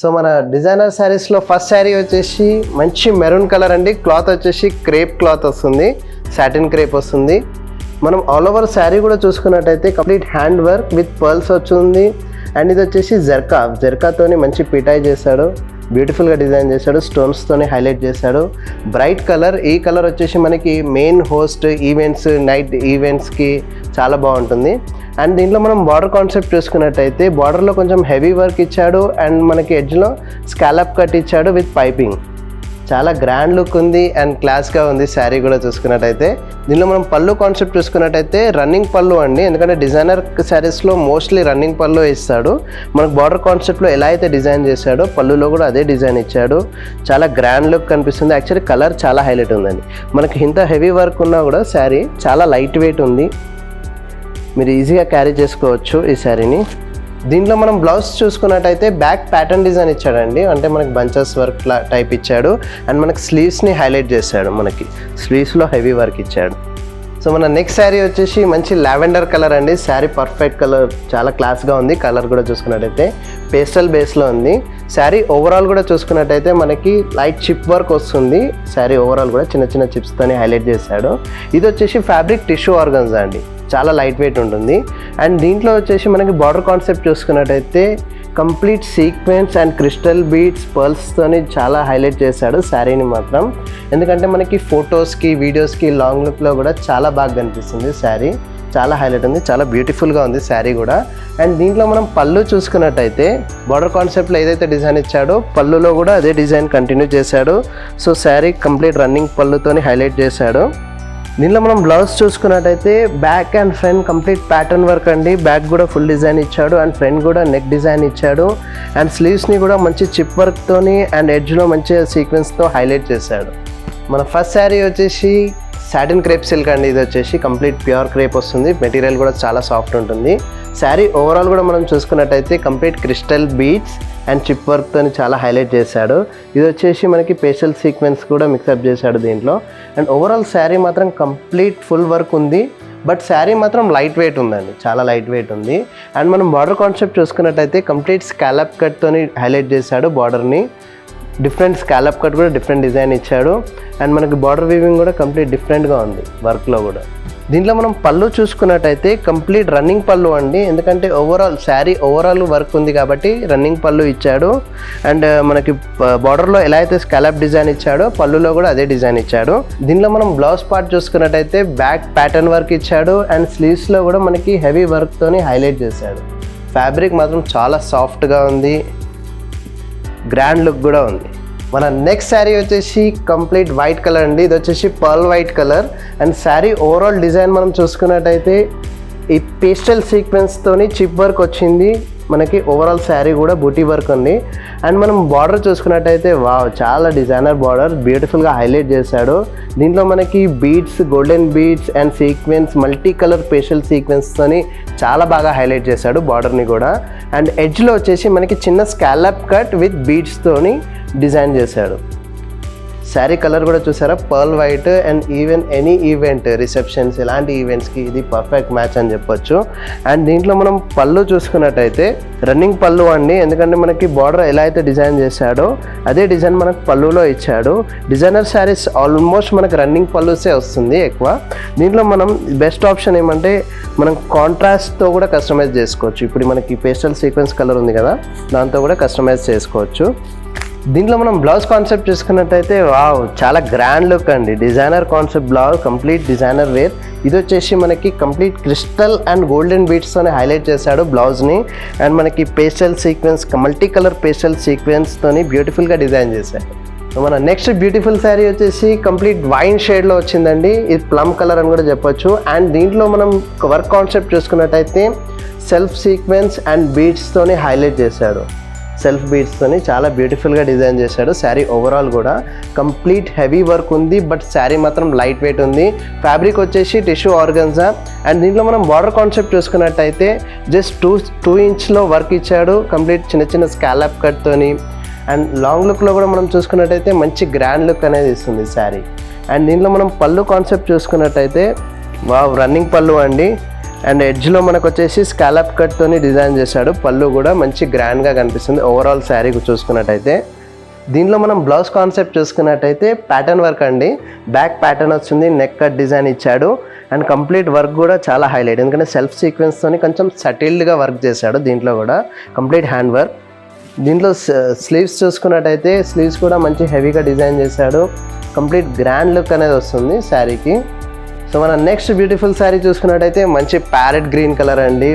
So మన designer శారీస్లో first sari వచ్చేసి మంచి మెరూన్ కలర్ అండి. క్లాత్ వచ్చేసి క్రేప్ క్లాత్ వస్తుంది, సాటిన్ క్రేప్ వస్తుంది. మనం ఆల్ ఓవర్ శారీ కూడా చూసుకున్నట్టయితే complete hand work with pearls వచ్చింది. అండ్ ఇది వచ్చేసి జర్కాతోని మంచి పిటాయి చేశాడు, బ్యూటిఫుల్గా డిజైన్ చేశాడు, స్టోన్స్తోని హైలైట్ చేశాడు. బ్రైట్ కలర్, ఈ కలర్ వచ్చేసి మనకి మెయిన్ హోస్ట్ ఈవెంట్స్, నైట్ ఈవెంట్స్కి చాలా బాగుంటుంది. అండ్ దీంట్లో మనం బార్డర్ కాన్సెప్ట్ చూసుకున్నట్టయితే బార్డర్లో కొంచెం హెవీ వర్క్ ఇచ్చాడు అండ్ మనకి ఎడ్జ్లో స్కాలప్ కట్ ఇచ్చాడు విత్ పైపింగ్. చాలా గ్రాండ్ లుక్ ఉంది అండ్ క్లాస్గా ఉంది శారీ కూడా చూసుకున్నట్టయితే. దీనిలో మనం పళ్ళు కాన్సెప్ట్ చూసుకున్నట్టయితే రన్నింగ్ పళ్ళు అండి, ఎందుకంటే డిజైనర్ శారీస్లో మోస్ట్లీ రన్నింగ్ పళ్ళు ఇస్తాడు. మనకు బార్డర్ కాన్సెప్ట్లో ఎలా అయితే డిజైన్ చేశాడో పళ్ళులో కూడా అదే డిజైన్ ఇచ్చాడు. చాలా గ్రాండ్ లుక్ కనిపిస్తుంది. యాక్చువల్లీ కలర్ చాలా హైలైట్ ఉందండి. మనకి ఇంత హెవీ వర్క్ ఉన్నా కూడా శారీ చాలా లైట్ వెయిట్ ఉంది, మీరు ఈజీగా క్యారీ చేసుకోవచ్చు ఈ శారీని. దీంట్లో మనం బ్లౌజ్ చూసుకున్నట్టయితే బ్యాక్ ప్యాటర్న్ డిజైన్ ఇచ్చాడండి, అంటే మనకి బంచెస్ వర్క్ టైప్ ఇచ్చాడు. అండ్ మనకి స్లీవ్స్ని హైలైట్ చేశాడు, మనకి స్లీవ్స్లో హెవీ వర్క్ ఇచ్చాడు. సో మన నెక్స్ట్ శారీ వచ్చేసి మంచి లావెండర్ కలర్ అండి. శారీ పర్ఫెక్ట్ కలర్, చాలా క్లాస్గా ఉంది. కలర్ కూడా చూసుకున్నట్టయితే పేస్టల్ బేస్లో ఉంది. శారీ ఓవరాల్ కూడా చూసుకున్నట్టయితే మనకి లైట్ చిప్ వర్క్ వస్తుంది. శారీ ఓవరాల్ కూడా చిన్న చిన్న చిప్స్తోని హైలైట్ చేశాడు. ఇది వచ్చేసి ఫ్యాబ్రిక్ టిష్యూ ఆర్గన్జా అండి, చాలా లైట్ వెయిట్ ఉంటుంది. అండ్ దీంట్లో వచ్చేసి మనకి బార్డర్ కాన్సెప్ట్ చూసుకున్నట్టయితే complete sequence and crystal beads పర్ల్స్తోని చాలా హైలైట్ చేశాడు శారీని మాత్రం. ఎందుకంటే మనకి ఫొటోస్కి, వీడియోస్కి, లాంగ్ లుక్లో కూడా చాలా బాగా కనిపిస్తుంది శారీ. చాలా హైలైట్ ఉంది, చాలా బ్యూటిఫుల్గా ఉంది శారీ కూడా. అండ్ దీంట్లో మనం పళ్ళు చూసుకున్నట్టయితే బార్డర్ కాన్సెప్ట్లో ఏదైతే డిజైన్ ఇచ్చాడో పళ్ళులో కూడా అదే డిజైన్ కంటిన్యూ చేశాడు. సో శారీ కంప్లీట్ రన్నింగ్ పళ్ళుతోని హైలైట్ చేశాడు. దీనిలో మనం బ్లౌజ్ చూసుకున్నట్టయితే back and front complete pattern work అండి. బ్యాక్ కూడా ఫుల్ డిజైన్ ఇచ్చాడు అండ్ ఫ్రంట్ కూడా నెక్ డిజైన్ ఇచ్చాడు. అండ్ స్లీవ్స్ని కూడా మంచి చిప్ వర్క్తోని అండ్ ఎడ్జ్లో మంచి సీక్వెన్స్తో హైలైట్ చేశాడు. మన ఫస్ట్ శారీ వచ్చేసి సాటిన్ క్రేప్ సిల్క్ అండి. ఇది వచ్చేసి కంప్లీట్ ప్యూర్ క్రేప్ వస్తుంది, మెటీరియల్ కూడా చాలా సాఫ్ట్ ఉంటుంది. శారీ ఓవరాల్ కూడా మనం చూసుకున్నట్టయితే complete crystal beads and chip వర్క్తో చాలా హైలైట్ చేశాడు. ఇది వచ్చేసి మనకి పేస్టల్ సీక్వెన్స్ కూడా మిక్సప్ చేశాడు దీంట్లో. అండ్ ఓవరాల్ శారీ మాత్రం కంప్లీట్ ఫుల్ వర్క్ ఉంది, బట్ శారీ మాత్రం లైట్ వెయిట్ ఉందండి, చాలా లైట్ వెయిట్ ఉంది. అండ్ మనం బార్డర్ కాన్సెప్ట్ చూసుకున్నట్టయితే కంప్లీట్ స్కాలప్ కట్తోని హైలైట్ చేశాడు బార్డర్ని. డిఫరెంట్ స్కాలప్ కట్ కూడా డిఫరెంట్ డిజైన్ ఇచ్చాడు. అండ్ మనకి బార్డర్ వీవింగ్ కూడా కంప్లీట్ డిఫరెంట్గా ఉంది వర్క్లో కూడా. దీంట్లో మనం పళ్ళు చూసుకున్నట్టయితే కంప్లీట్ రన్నింగ్ పళ్ళు అండి, ఎందుకంటే ఓవరాల్ శారీ ఓవరాల్ వర్క్ ఉంది కాబట్టి రన్నింగ్ పళ్ళు ఇచ్చాడు. అండ్ మనకి బార్డర్లో ఎలా అయితే స్కాలప్ డిజైన్ ఇచ్చాడో పళ్ళులో కూడా అదే డిజైన్ ఇచ్చాడు. దీంట్లో మనం బ్లౌజ్ పార్ట్ చూసుకున్నట్టయితే బ్యాక్ ప్యాటర్న్ వర్క్ ఇచ్చాడు అండ్ స్లీవ్స్లో కూడా మనకి హెవీ వర్క్తోని హైలైట్ చేశాడు. ఫ్యాబ్రిక్ మాత్రం చాలా సాఫ్ట్గా ఉంది, గ్రాండ్ లుక్ కూడా ఉంది. మన నెక్స్ట్ శారీ వచ్చేసి కంప్లీట్ వైట్ కలర్ అండి. ఇది వచ్చేసి pearl white colour. And sari overall design మనం చూసుకున్నట్టయితే ఈ పేస్టల్ సీక్వెన్స్తోని చిప్ వర్క్ వచ్చింది. మనకి ఓవరాల్ శారీ కూడా బూటీ వర్క్ ఉంది. అండ్ మనం బార్డర్ చూసుకున్నట్టయితే వావ్, చాలా డిజైనర్ బార్డర్, బ్యూటిఫుల్గా హైలైట్ చేశాడు. దీంట్లో మనకి beads, golden beads and sequence, multi colour pastel సీక్వెన్స్తోని చాలా బాగా హైలైట్ చేశాడు బార్డర్ని కూడా. అండ్ ఎడ్జ్లో వచ్చేసి మనకి చిన్న స్కాలప్ కట్ విత్ బీడ్స్తోని డిజైన్ చేశాడు. శారీ కలర్ కూడా చూసారా, pearl white. And even any event, receptions, ఇలాంటి ఈవెంట్స్కి ఇది పర్ఫెక్ట్ మ్యాచ్ అని చెప్పొచ్చు. అండ్ దీంట్లో మనం పళ్ళు చూసుకున్నట్టయితే రన్నింగ్ పళ్ళు అండి, ఎందుకంటే మనకి బార్డర్ ఎలా అయితే డిజైన్ చేశాడో అదే డిజైన్ మనకు పళ్ళులో ఇచ్చాడు. డిజైనర్ శారీస్ ఆల్మోస్ట్ మనకు రన్నింగ్ పళ్ళుసే వస్తుంది ఎక్కువ. దీంట్లో మనం బెస్ట్ ఆప్షన్ ఏమంటే మనం కాంట్రాస్ట్తో కూడా కస్టమైజ్ చేసుకోవచ్చు. ఇప్పుడు మనకి పేస్టల్ సీక్వెన్స్ కలర్ ఉంది కదా, దాంతో కూడా కస్టమైజ్ చేసుకోవచ్చు. దీంట్లో మనం బ్లౌజ్ కాన్సెప్ట్ చూసుకున్నట్టయితే వావ్, చాలా గ్రాండ్ లుక్ అండి. Designer concept blouse, complete designer wear. ఇది వచ్చేసి మనకి కంప్లీట్ క్రిస్టల్ అండ్ గోల్డెన్ బీడ్స్తోనే హైలైట్ చేశాడు బ్లౌజ్ని. అండ్ మనకి pastel sequence, multi colour pastel సీక్వెన్స్తోని బ్యూటిఫుల్గా డిజైన్ చేశాడు. మన నెక్స్ట్ బ్యూటిఫుల్ శారీ వచ్చేసి కంప్లీట్ వైన్ షేడ్లో వచ్చిందండి. ఇది ప్లమ్ కలర్ అని కూడా చెప్పొచ్చు. అండ్ దీంట్లో మనం వర్క్ కాన్సెప్ట్ చూసుకున్నట్టయితే సెల్ఫ్ సీక్వెన్స్ అండ్ బీడ్స్తోని హైలైట్ చేశాడు. సెల్ఫ్ బీడ్స్తోని చాలా బ్యూటిఫుల్గా డిజైన్ చేశాడు. శారీ ఓవరాల్ కూడా కంప్లీట్ హెవీ వర్క్ ఉంది, బట్ శారీ మాత్రం లైట్ వెయిట్ ఉంది. ఫ్యాబ్రిక్ వచ్చేసి టిష్యూ ఆర్గన్జా. అండ్ దీంట్లో మనం బార్డర్ కాన్సెప్ట్ చూసుకున్నట్టయితే జస్ట్ టూ ఇంచ్లో వర్క్ ఇచ్చాడు, కంప్లీట్ చిన్న చిన్న స్కాలప్ కట్తోని. అండ్ లాంగ్ లుక్లో కూడా మనం చూసుకున్నట్టయితే మంచి గ్రాండ్ లుక్ అనేది ఇస్తుంది శారీ. అండ్ దీంట్లో మనం పళ్ళు కాన్సెప్ట్ చూసుకున్నట్టయితే వావ్, రన్నింగ్ పళ్ళు అండి. అండ్ ఎడ్జ్లో మనకు వచ్చేసి స్కాలప్ కట్తోని డిజైన్ చేశాడు. పళ్ళు కూడా మంచి గ్రాండ్గా కనిపిస్తుంది ఓవరాల్ శారీ చూసుకున్నట్టయితే. దీనిలో మనం బ్లౌజ్ కాన్సెప్ట్ చూసుకున్నట్టయితే ప్యాటర్న్ వర్క్ అండి. బ్యాక్ ప్యాటర్న్ వచ్చింది, నెక్ కట్ డిజైన్ ఇచ్చాడు అండ్ కంప్లీట్ వర్క్ కూడా చాలా హైలైట్, ఎందుకంటే సెల్ఫ్ సీక్వెన్స్తోని కొంచెం సటిల్డ్గా వర్క్ చేశాడు. దీంట్లో కూడా కంప్లీట్ హ్యాండ్ వర్క్. దీంట్లో స్లీవ్స్ చూసుకున్నట్టయితే స్లీవ్స్ కూడా మంచి హెవీగా డిజైన్ చేశాడు. కంప్లీట్ గ్రాండ్ లుక్ అనేది వస్తుంది శారీకి. సో మన నెక్స్ట్ బ్యూటిఫుల్ శారీ చూసుకున్నట్టయితే మంచి ప్యారెట్ గ్రీన్ కలర్ అండి.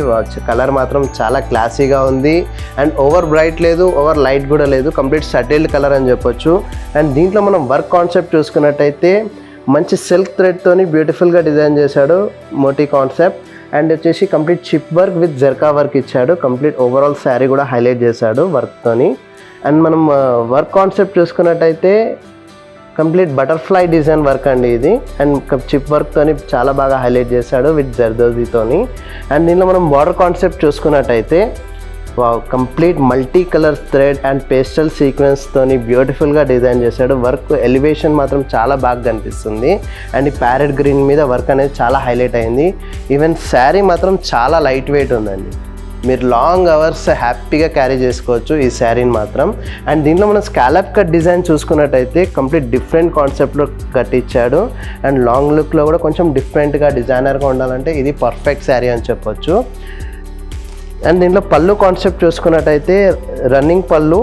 కలర్ మాత్రం చాలా క్లాసీగా ఉంది అండ్ ఓవర్ బ్రైట్ లేదు, ఓవర్ లైట్ కూడా లేదు, కంప్లీట్ సటిల్డ్ కలర్ అని చెప్పొచ్చు. అండ్ దీంట్లో మనం వర్క్ కాన్సెప్ట్ చూసుకున్నట్టయితే మంచి సిల్క్ థ్రెడ్తోని బ్యూటిఫుల్గా డిజైన్ చేశాడు మోటీ కాన్సెప్ట్. అండ్ వచ్చేసి కంప్లీట్ చిప్ వర్క్ విత్ జర్కా వర్క్ ఇచ్చాడు. కంప్లీట్ ఓవరాల్ శారీ కూడా హైలైట్ చేశాడు వర్క్తోని. అండ్ మనం వర్క్ కాన్సెప్ట్ చూసుకున్నట్టయితే కంప్లీట్ బటర్ఫ్లై డిజైన్ వర్క్ అండి ఇది. అండ్ చిప్ వర్క్తోని చాలా బాగా హైలైట్ చేశాడు విత్ జర్దోజీతోని. అండ్ దీనిలో మనం బార్డర్ కాన్సెప్ట్ చూసుకున్నట్టయితే complete multi colour thread and pastel సీక్వెన్స్తోని బ్యూటిఫుల్గా డిజైన్ చేశాడు. వర్క్ ఎలివేషన్ మాత్రం చాలా బాగా కనిపిస్తుంది. అండ్ ఈ ప్యారెట్ గ్రీన్ మీద వర్క్ అనేది చాలా హైలైట్ అయింది. ఈవెన్ శారీ మాత్రం చాలా లైట్ వెయిట్ ఉందండి. మీరు లాంగ్ అవర్స్ హ్యాపీగా క్యారీ చేసుకోవచ్చు ఈ శారీని మాత్రం. అండ్ దీంట్లో మనం స్కాలప్ కట్ డిజైన్ చూసుకున్నట్టయితే కంప్లీట్ డిఫరెంట్ కాన్సెప్ట్లో కట్ ఇచ్చాడు. అండ్ లాంగ్ లుక్లో కూడా కొంచెం డిఫరెంట్గా డిజైనర్గా ఉండాలంటే ఇది పర్ఫెక్ట్ శారీ అని చెప్పొచ్చు. అండ్ దీంట్లో పళ్ళు కాన్సెప్ట్ చూసుకున్నట్టయితే రన్నింగ్ పళ్ళు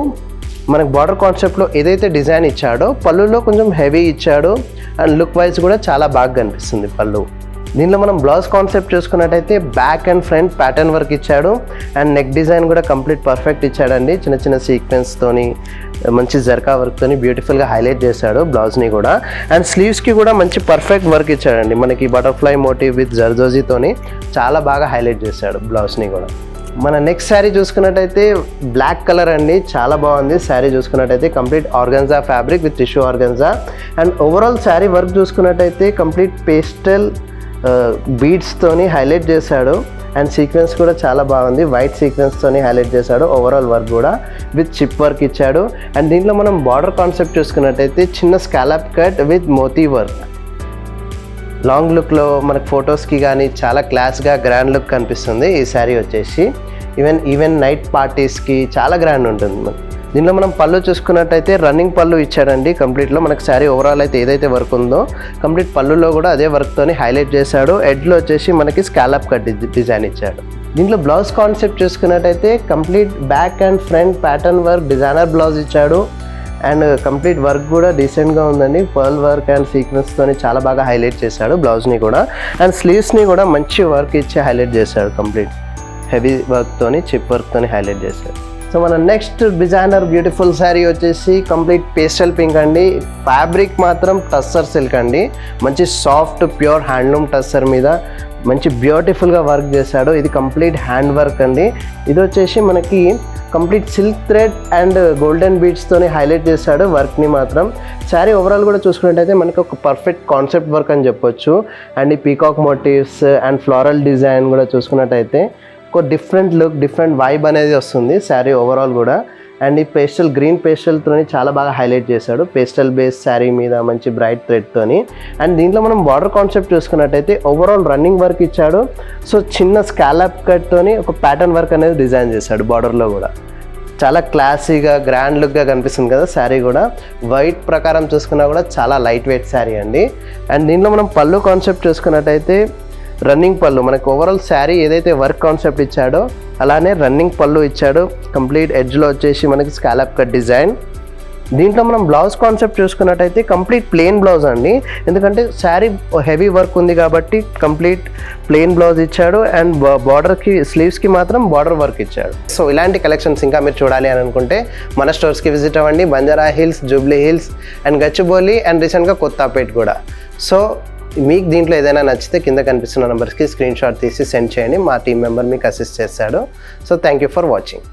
మనకు బార్డర్ కాన్సెప్ట్లో ఏదైతే డిజైన్ ఇచ్చాడో పళ్ళులో కొంచెం హెవీ ఇచ్చాడు. అండ్ లుక్ వైజ్ కూడా చాలా బాగా కనిపిస్తుంది పళ్ళు. దీనిలో మనం బ్లౌజ్ కాన్సెప్ట్ చూసుకున్నట్టయితే back and front pattern work ఇచ్చాడు. అండ్ నెక్ డిజైన్ కూడా కంప్లీట్ పర్ఫెక్ట్ ఇచ్చాడండి. చిన్న చిన్న సీక్వెన్స్తోని మంచి జర్కా వర్క్తోని బ్యూటిఫుల్గా హైలైట్ చేశాడు బ్లౌజ్ని కూడా. అండ్ స్లీవ్స్కి కూడా మంచి పర్ఫెక్ట్ వర్క్ ఇచ్చాడండి. మనకి బటర్ఫ్లై మోటివ్ విత్ జర్దోజీతోని చాలా బాగా హైలైట్ చేశాడు బ్లౌజ్ని కూడా. మన నెక్స్ట్ శారీ చూసుకున్నట్టయితే బ్లాక్ కలర్ అండి. చాలా బాగుంది శారీ చూసుకున్నట్టయితే. Complete organza fabric with tissue organza. And overall sari work చూసుకున్నట్టయితే కంప్లీట్ పేస్టల్ బీడ్స్తోని హైలైట్ చేశాడు. అండ్ సీక్వెన్స్ కూడా చాలా బాగుంది, వైట్ సీక్వెన్స్తోని హైలైట్ చేశాడు. ఓవరాల్ వర్క్ కూడా విత్ చిప్ వర్క్ ఇచ్చాడు. అండ్ దీంట్లో మనం బార్డర్ కాన్సెప్ట్ చూసుకున్నట్టయితే చిన్న scallop cut with moti work. Long లుక్లో మనకు ఫొటోస్కి కానీ చాలా క్లాస్గా గ్రాండ్ లుక్ కనిపిస్తుంది ఈ శారీ వచ్చేసి. ఈవెన్ నైట్ పార్టీస్కి చాలా గ్రాండ్ ఉంటుంది. దీనిలో మనం పళ్ళు చూసుకున్నట్టయితే రన్నింగ్ పళ్ళు ఇచ్చాడండి. కంప్లీట్లో మనకు శారీ ఓవరాల్ అయితే ఏదైతే వర్క్ ఉందో కంప్లీట్ పళ్ళులో కూడా అదే వర్క్తోని హైలైట్ చేశాడు. ఎడ్జ్లో వచ్చేసి మనకి స్కాలప్ కట్ డిజైన్ ఇచ్చాడు. దీంట్లో బ్లౌజ్ కాన్సెప్ట్ చూసుకున్నట్టయితే complete back and front pattern work designer blouse ఇచ్చాడు. అండ్ కంప్లీట్ వర్క్ కూడా డీసెంట్గా ఉందండి. పర్ల్ వర్క్ అండ్ సీక్వెన్స్తోని చాలా బాగా హైలైట్ చేశాడు బ్లౌజ్ని కూడా. అండ్ స్లీవ్స్ని కూడా మంచి వర్క్ ఇచ్చి హైలైట్ చేశాడు. కంప్లీట్ హెవీ వర్క్తోని చిప్ వర్క్తోని హైలైట్ చేశాడు. సో మన నెక్స్ట్ డిజైనర్ బ్యూటిఫుల్ శారీ వచ్చేసి కంప్లీట్ పేస్టల్ పింక్ అండి. ఫ్యాబ్రిక్ మాత్రం టస్సర్ సిల్క్ అండి. మంచి సాఫ్ట్ ప్యూర్ హ్యాండ్లూమ్ టస్సర్ మీద మంచి బ్యూటిఫుల్గా వర్క్ చేశాడు. ఇది కంప్లీట్ హ్యాండ్ వర్క్ అండి. ఇది వచ్చేసి మనకి complete silk thread and golden బీడ్స్తోని హైలైట్ చేశాడు వర్క్ని మాత్రం. శారీ ఓవరాల్ కూడా చూసుకున్నట్టయితే మనకి ఒక పర్ఫెక్ట్ కాన్సెప్ట్ వర్క్ అని చెప్పొచ్చు. అండ్ ఈ peacock motifs and floral design కూడా చూసుకున్నట్టయితే ఒక డిఫరెంట్ లుక్, డిఫరెంట్ వైబ్ అనేది వస్తుంది శారీ ఓవరాల్ కూడా. అండ్ ఈ పేస్టల్ గ్రీన్ పేస్టల్తోని చాలా బాగా హైలైట్ చేశాడు. పేస్టల్ బేస్ శారీ మీద మంచి బ్రైట్ థ్రెడ్తోని. అండ్ దీంట్లో మనం బార్డర్ కాన్సెప్ట్ చూసుకున్నట్టయితే ఓవరాల్ రన్నింగ్ వర్క్ ఇచ్చాడు. సో చిన్న స్కాలప్ కట్తోని ఒక ప్యాటర్న్ వర్క్ అనేది డిజైన్ చేశాడు బార్డర్లో కూడా. చాలా క్లాసీగా గ్రాండ్ లుక్గా కనిపిస్తుంది కదా శారీ కూడా. వైట్ ప్రకారం చూసుకున్నా కూడా చాలా లైట్ వెయిట్ శారీ అండి. అండ్ దీంట్లో మనం పళ్ళు కాన్సెప్ట్ చూసుకున్నట్టయితే రన్నింగ్ పళ్ళు మనకు ఓవరాల్ శారీ ఏదైతే వర్క్ కాన్సెప్ట్ ఇచ్చాడో అలానే రన్నింగ్ పళ్ళు ఇచ్చాడు. కంప్లీట్ ఎడ్జ్లో వచ్చేసి మనకి స్కాలప్ కట్ డిజైన్. దీంట్లో మనం బ్లౌజ్ కాన్సెప్ట్ చూసుకున్నట్టయితే కంప్లీట్ ప్లెయిన్ బ్లౌజ్ అండి. ఎందుకంటే శారీ హెవీ వర్క్ ఉంది కాబట్టి కంప్లీట్ ప్లెయిన్ బ్లౌజ్ ఇచ్చాడు. అండ్ బార్డర్కి స్లీవ్స్కి మాత్రం బార్డర్ వర్క్ ఇచ్చాడు. సో ఇలాంటి కలెక్షన్స్ ఇంకా మీరు చూడాలి అని అనుకుంటే మన స్టోర్స్కి విజిట్ అవ్వండి. Banjara hills, Jubilee hills and Gachibowli and రీసెంట్గా కొత్తపేట కూడా. సో మీకు దీంట్లో ఏదైనా నచ్చితే కింద కనిపిస్తున్న నెంబర్స్కి స్క్రీన్ షాట్ తీసి సెండ్ చేయండి. మా టీం మెంబర్ మీకు అసిస్ట్ చేస్తాడు. So thank you for watching.